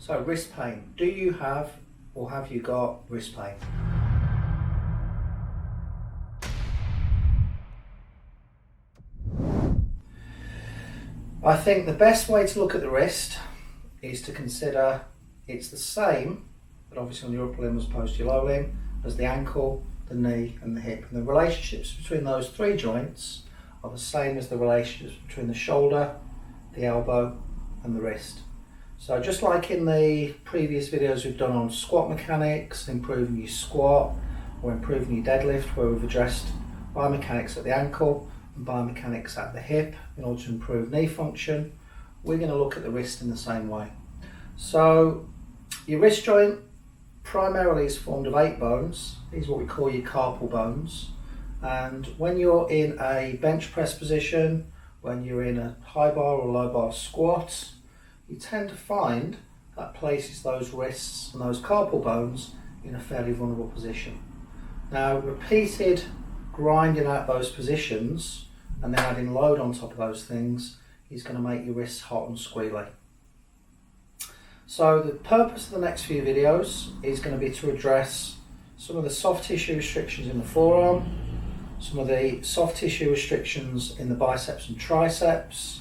So wrist pain. Do you have or have you got wrist pain? I think the best way to look at the wrist is to consider it's the same, but obviously on your upper limb as opposed to your lower limb, as the ankle, the knee and the hip. And the relationships between those three joints are the same as the relationships between the shoulder, the elbow and the wrist. So just like in the previous videos we've done on squat mechanics, improving your squat or improving your deadlift, where we've addressed biomechanics at the ankle and biomechanics at the hip in order to improve knee function, we're going to look at the wrist in the same way. So your wrist joint primarily is formed of 8 bones. These are what we call your carpal bones. And when you're in a bench press position, when you're in a high bar or low bar squat, you tend to find that places those wrists and those carpal bones in a fairly vulnerable position. Now, repeated grinding out those positions and then adding load on top of those things is going to make your wrists hot and squealy. So the purpose of the next few videos is going to be to address some of the soft tissue restrictions in the forearm, some of the soft tissue restrictions in the biceps and triceps,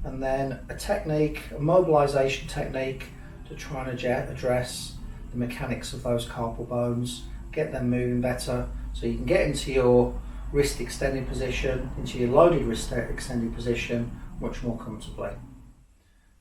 and then a technique, a mobilisation technique to try and address the mechanics of those carpal bones, get them moving better so you can get into your wrist extended position, into your loaded wrist extended position much more comfortably.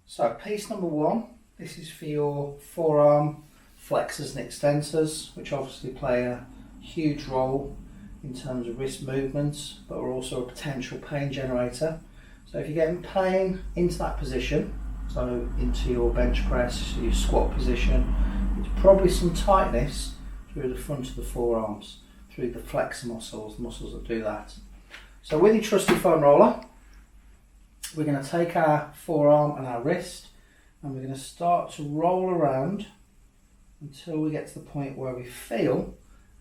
So piece number 1, this is for your forearm flexors and extensors, which obviously play a huge role in terms of wrist movements, but are also a potential pain generator. So if you're getting pain into that position, so into your bench press, your squat position, it's probably some tightness through the front of the forearms, through the flexor muscles, the muscles that do that. So with your trusty foam roller, we're going to take our forearm and our wrist and we're going to start to roll around until we get to the point where we feel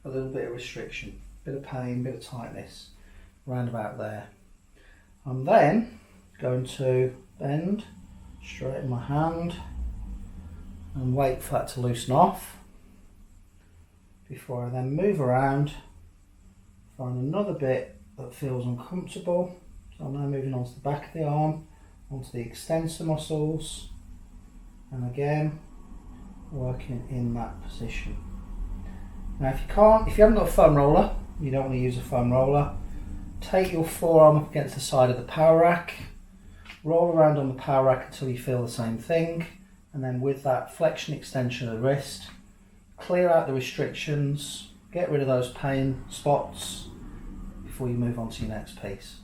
a little bit of restriction, bit of pain, bit of tightness, around about there. I'm then going to bend, straighten my hand and wait for that to loosen off before I then move around, find another bit that feels uncomfortable. So I'm now moving onto the back of the arm, onto the extensor muscles, and again working in that position. Now if you haven't got a foam roller, you don't want to use a foam roller, take your forearm up against the side of the power rack, roll around on the power rack until you feel the same thing, and then with that flexion extension of the wrist, clear out the restrictions, get rid of those pain spots before you move on to your next piece.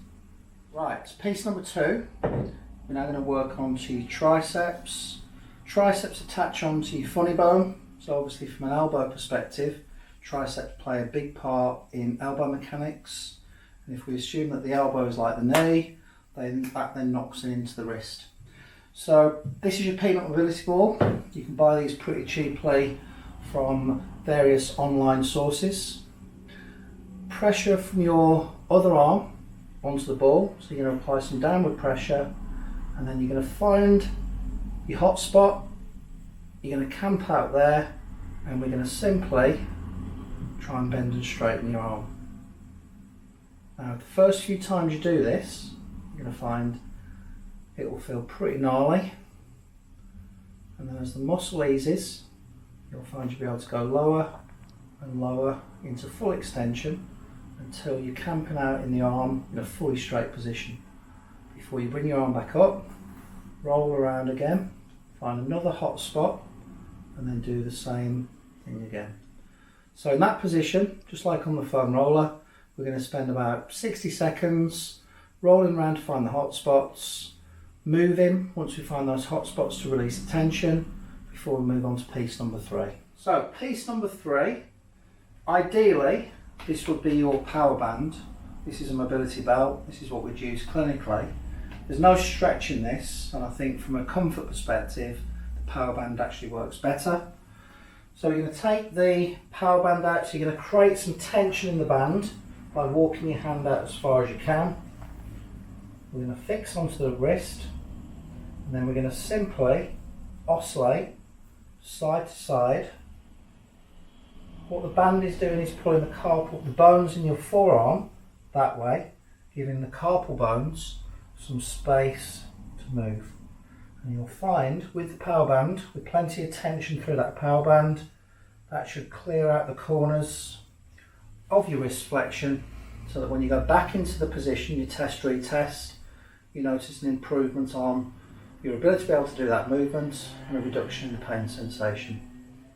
Right, piece number 2, we're now going to work onto your triceps. Triceps attach onto your funny bone, so obviously from an elbow perspective, triceps play a big part in elbow mechanics. And if we assume that the elbow is like the knee, then that then knocks it into the wrist. So this is your peanut mobility ball. You can buy these pretty cheaply from various online sources. Pressure from your other arm onto the ball, so you're going to apply some downward pressure and then you're going to find your hot spot, you're going to camp out there and we're going to simply try and bend and straighten your arm. Now the first few times you do this, you're going to find it will feel pretty gnarly, and then as the muscle eases, you'll find you'll be able to go lower and lower into full extension until you're camping out in the arm in a fully straight position. Before you bring your arm back up, roll around again, find another hot spot, and then do the same thing again. So in that position, just like on the foam roller, we're going to spend about 60 seconds rolling around to find the hot spots, moving once we find those hot spots to release the tension before we move on to piece number 3. So piece number 3, ideally this would be your power band. This is a mobility belt, this is what we'd use clinically. There's no stretch in this, and I think from a comfort perspective the power band actually works better. So you're going to take the power band out, so you're going to create some tension in the band by walking your hand out as far as you can. We're going to fix onto the wrist and then we're going to simply oscillate side to side. What the band is doing is pulling the carpal, the bones in your forearm that way, giving the carpal bones some space to move. And you'll find with the power band, with plenty of tension through that power band, that should clear out the corners of your wrist flexion, so that when you go back into the position, you test, retest, you notice an improvement on your ability to be able to do that movement and a reduction in the pain sensation.